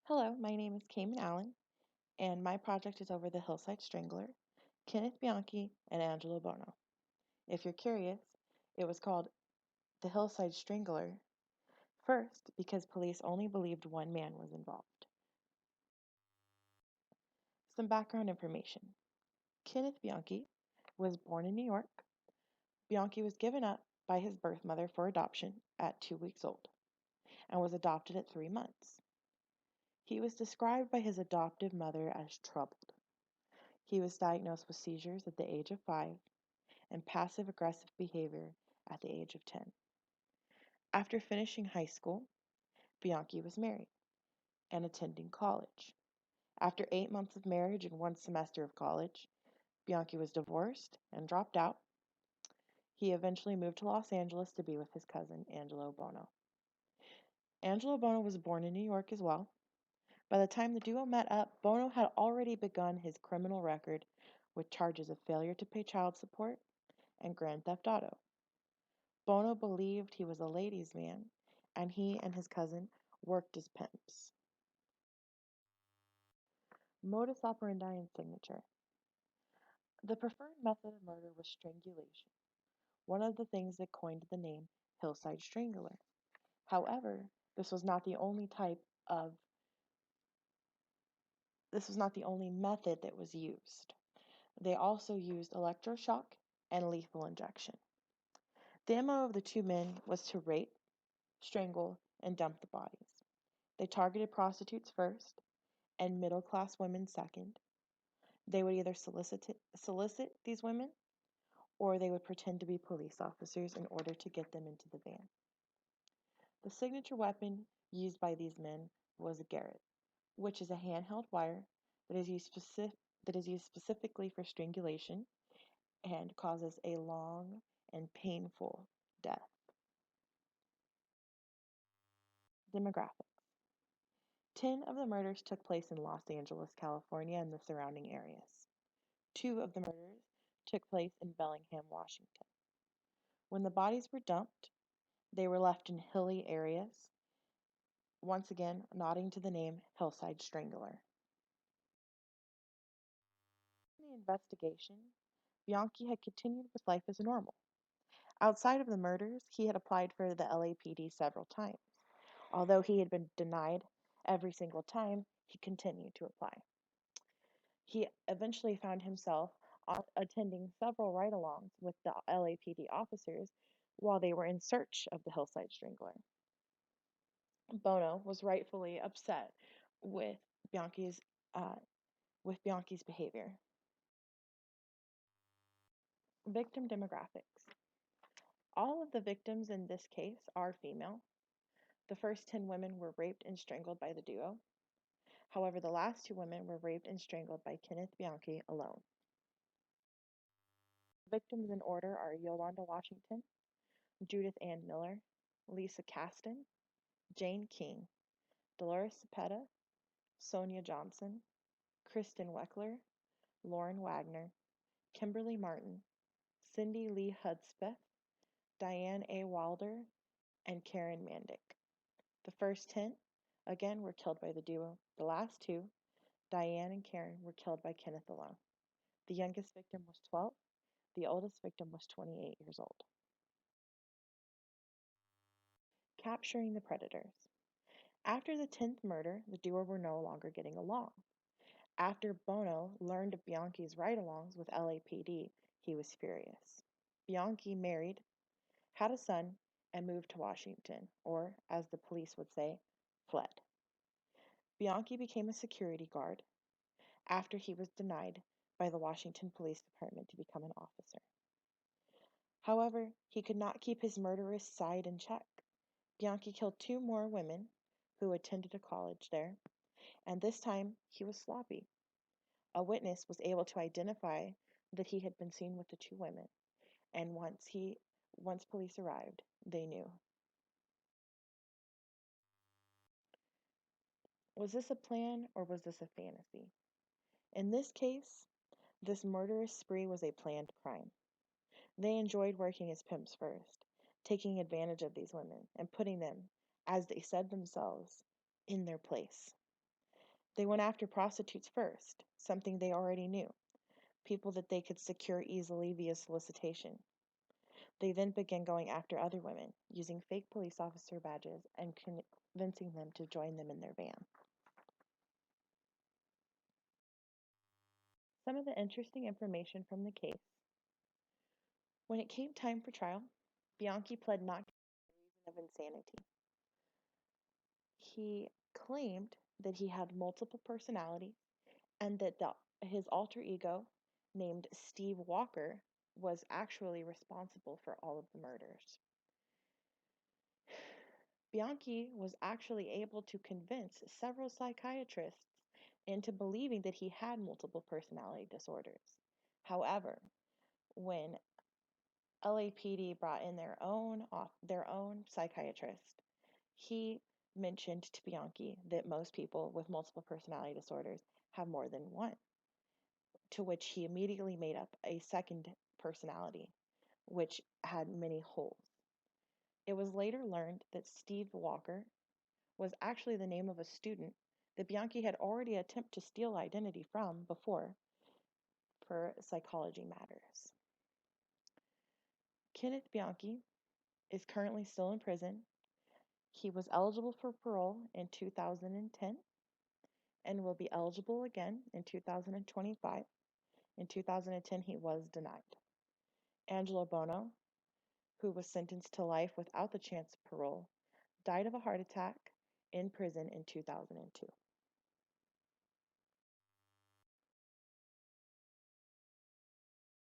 Hello, my name is Cayman Allen, and my project is over the Hillside Strangler, Kenneth Bianchi, and Angelo Bono. If you're curious, it was called the Hillside Strangler first because police only believed one man was involved. Some background information. Kenneth Bianchi was born in New York. Bianchi was given up by his birth mother for adoption at 2 weeks old and was adopted at 3 months. He was described by his adoptive mother as troubled. He was diagnosed with seizures at the age of 5 and passive aggressive behavior at the age of 10. After finishing high school, Bianchi was married and attending college. After 8 months of marriage and 1 semester of college, Bianchi was divorced and dropped out. He eventually moved to Los Angeles to be with his cousin, Angelo Bono. Angelo Bono was born in New York as well. By the time the duo met up, Bono had already begun his criminal record with charges of failure to pay child support and grand theft auto. Bono believed he was a ladies' man, and he and his cousin worked as pimps. Modus operandi and signature. The preferred method of murder was strangulation, one of the things that coined the name Hillside Strangler. However, this was not the only type of this was not the only method that was used. They also used electroshock and lethal injection. The MO of the two men was to rape, strangle, and dump the bodies. They targeted prostitutes first and middle class women second. They would either solicit these women or they would pretend to be police officers in order to get them into the van. The signature weapon used by these men was a garrote, which is a handheld wire that is used specifically for strangulation and causes a long and painful death. Demographics. 10 of the murders took place in Los Angeles, California, and the surrounding areas. 2 of the murders took place in Bellingham, Washington. When the bodies were dumped, they were left in hilly areas, once again nodding to the name Hillside Strangler. In the investigation, Bianchi had continued with life as normal. Outside of the murders, he had applied for the LAPD several times. Although he had been denied every single time, he continued to apply. He eventually found himself attending several ride alongs with the LAPD officers while they were in search of the Hillside Strangler. Bono was rightfully upset with Bianchi's uh, Bianchi's behavior. Victim demographics. All of the victims in this case are female. The first 10 women were raped and strangled by the duo. However, the last 2 women were raped and strangled by Kenneth Bianchi alone. Victims in order are Yolanda Washington, Judith Ann Miller, Lisa Caston, Jane King, Dolores Cepeda, Sonia Johnson, Kristen Weckler, Lauren Wagner, Kimberly Martin, Cindy Lee Hudspeth, Diane A. Wilder, and Karen Mandick. The first 10, again, were killed by the duo. The last 2, Diane and Karen, were killed by Kenneth alone. The youngest victim was 12. The oldest victim was 28 years old. Capturing the predators. After the 10th murder, the duo were no longer getting along. After Bono learned of Bianchi's ride-alongs with LAPD, he was furious. Bianchi married, had a son, and moved to Washington, or, as the police would say, fled. Bianchi became a security guard after he was denied by the Washington Police Department to become an officer. However, he could not keep his murderous side in check. Bianchi killed 2 more women who attended a college there, and this time he was sloppy. A witness was able to identify that he had been seen with the 2 women, and once police arrived, they knew. Was this a plan or was this a fantasy? In this case, this murderous spree was a planned crime. They enjoyed working as pimps first, taking advantage of these women and putting them, as they said themselves, in their place. They went after prostitutes first, something they already knew, people that they could secure easily via solicitation. They then began going after other women, using fake police officer badges and convincing them to join them in their van. Some of the interesting information from the case. When it came time for trial, Bianchi pled not guilty for reason of insanity. He claimed that he had multiple personalities and that his alter ego, named Steve Walker, was actually responsible for all of the murders. Bianchi was actually able to convince several psychiatrists into believing that he had multiple personality disorders. However, when LAPD brought in their own psychiatrist, he mentioned to Bianchi that most people with multiple personality disorders have more than one, to which he immediately made up a second personality, which had many holes. It was later learned that Steve Walker was actually the name of a student that Bianchi had already attempted to steal identity from before for psychology matters. Kenneth Bianchi is currently still in prison. He was eligible for parole in 2010 and will be eligible again in 2025. In 2010, he was denied. Angelo Bono, who was sentenced to life without the chance of parole, died of a heart attack in prison in 2002.